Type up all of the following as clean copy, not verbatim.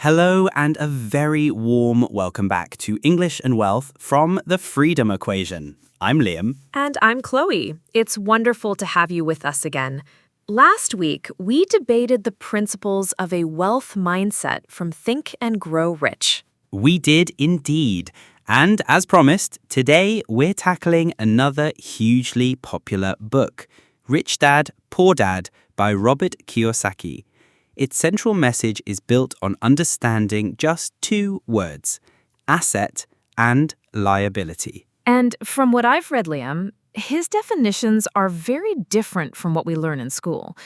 Hello and a very warm welcome back to English and Wealth from the Freedom Equation. I'm Liam. And I'm Chloe. It's wonderful to have you with us again. Last week, we debated the principles of a wealth mindset from Think and Grow Rich. We did indeed. And as promised, today we're tackling another hugely popular book, Rich Dad, Poor Dad by Robert Kiyosaki. Its central message is built on understanding just two words, asset and liability. And from what I've read, Liam, his definitions are very different from what we learn in school.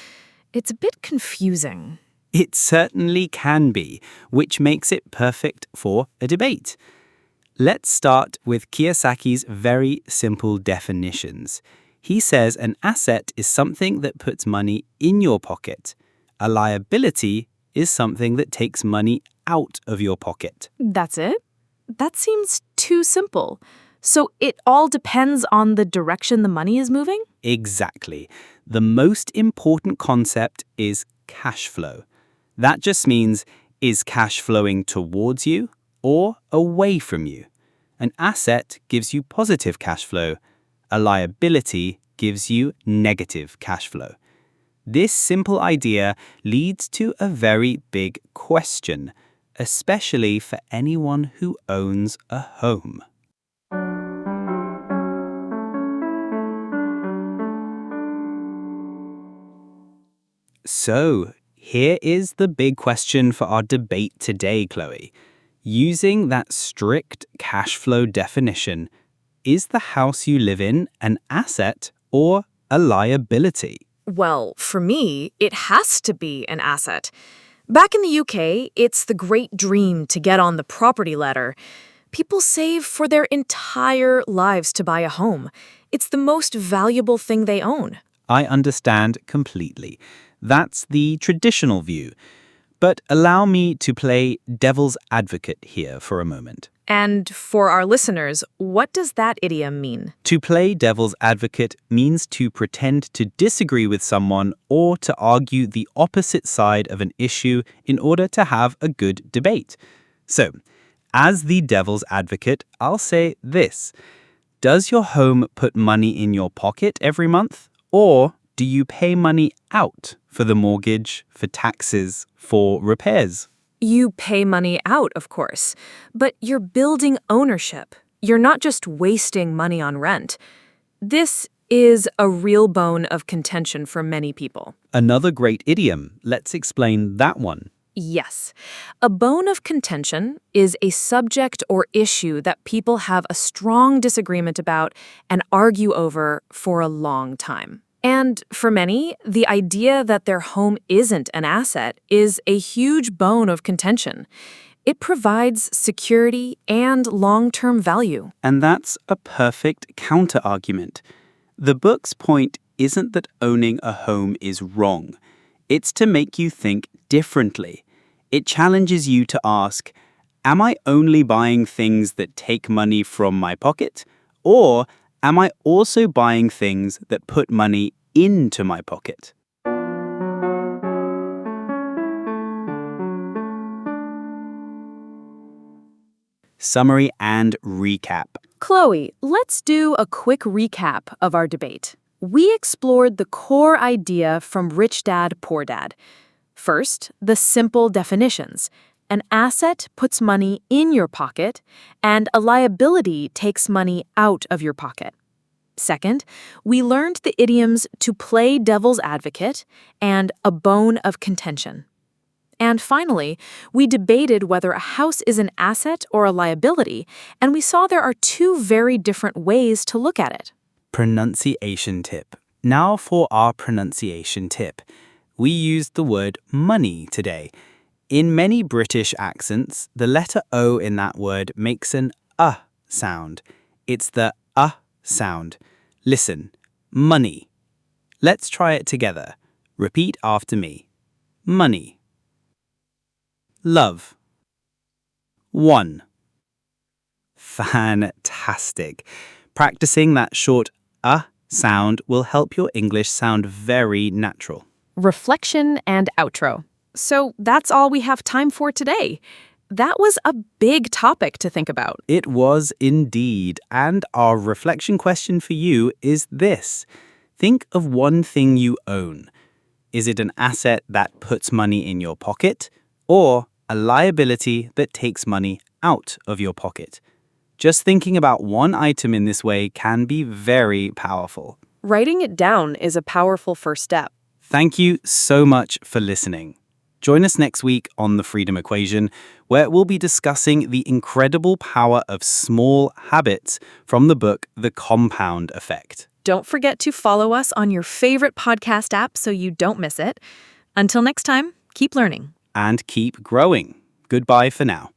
It's a bit confusing. It certainly can be, which makes it perfect for a debate. Let's start with Kiyosaki's very simple definitions. He says an asset is something that puts money in your pocket. A liability is something that takes money out of your pocket. That's it? That seems too simple. So it all depends on the direction the money is moving? Exactly. The most important concept is cash flow. That just means, is cash flowing towards you or away from you? An asset gives you positive cash flow. A liability gives you negative cash flow. This simple idea leads to a very big question, especially for anyone who owns a home. So, here is the big question for our debate today, Chloe. Using that strict cash flow definition, is the house you live in an asset or a liability? Well, for me, it has to be an asset. Back in the UK, it's the great dream to get on the property ladder. People save for their entire lives to buy a home. It's the most valuable thing they own. I understand completely. That's the traditional view. But allow me to play devil's advocate here for a moment. And for our listeners, what does that idiom mean? To play devil's advocate means to pretend to disagree with someone or to argue the opposite side of an issue in order to have a good debate. So, as the devil's advocate, I'll say this. Does your home put money in your pocket every month? Or do you pay money out for the mortgage, for taxes, for repairs? You pay money out, of course, but you're building ownership. You're not just wasting money on rent. This is a real bone of contention for many people. Another great idiom. Let's explain that one. Yes. A bone of contention is a subject or issue that people have a strong disagreement about and argue over for a long time. And for many, the idea that their home isn't an asset is a huge bone of contention. It provides security and long-term value. And that's a perfect counter-argument. The book's point isn't that owning a home is wrong. It's to make you think differently. It challenges you to ask, am I only buying things that take money from my pocket? Or am I also buying things that put money into my pocket? Summary and recap. Chloe, let's do a quick recap of our debate. We explored the core idea from Rich Dad, Poor Dad. First, the simple definitions. An asset puts money in your pocket, and a liability takes money out of your pocket. Second, we learned the idioms to play devil's advocate and a bone of contention. And finally, we debated whether a house is an asset or a liability, and we saw there are two very different ways to look at it. Pronunciation tip. Now for our pronunciation tip. We used the word money today. In many British accents, the letter O in that word makes an sound. It's the sound. Listen, money. Let's try it together. Repeat after me. Money. Love. 1. Fantastic. Practicing that short sound will help your English sound very natural. Reflection and outro. So that's all we have time for today. That was a big topic to think about. It was indeed. And our reflection question for you is this. Think of one thing you own. Is it an asset that puts money in your pocket or a liability that takes money out of your pocket? Just thinking about one item in this way can be very powerful. Writing it down is a powerful first step. Thank you so much for listening. Join us next week on The Freedom Equation, where we'll be discussing the incredible power of small habits from the book The Compound Effect. Don't forget to follow us on your favorite podcast app so you don't miss it. Until next time, keep learning. And keep growing. Goodbye for now.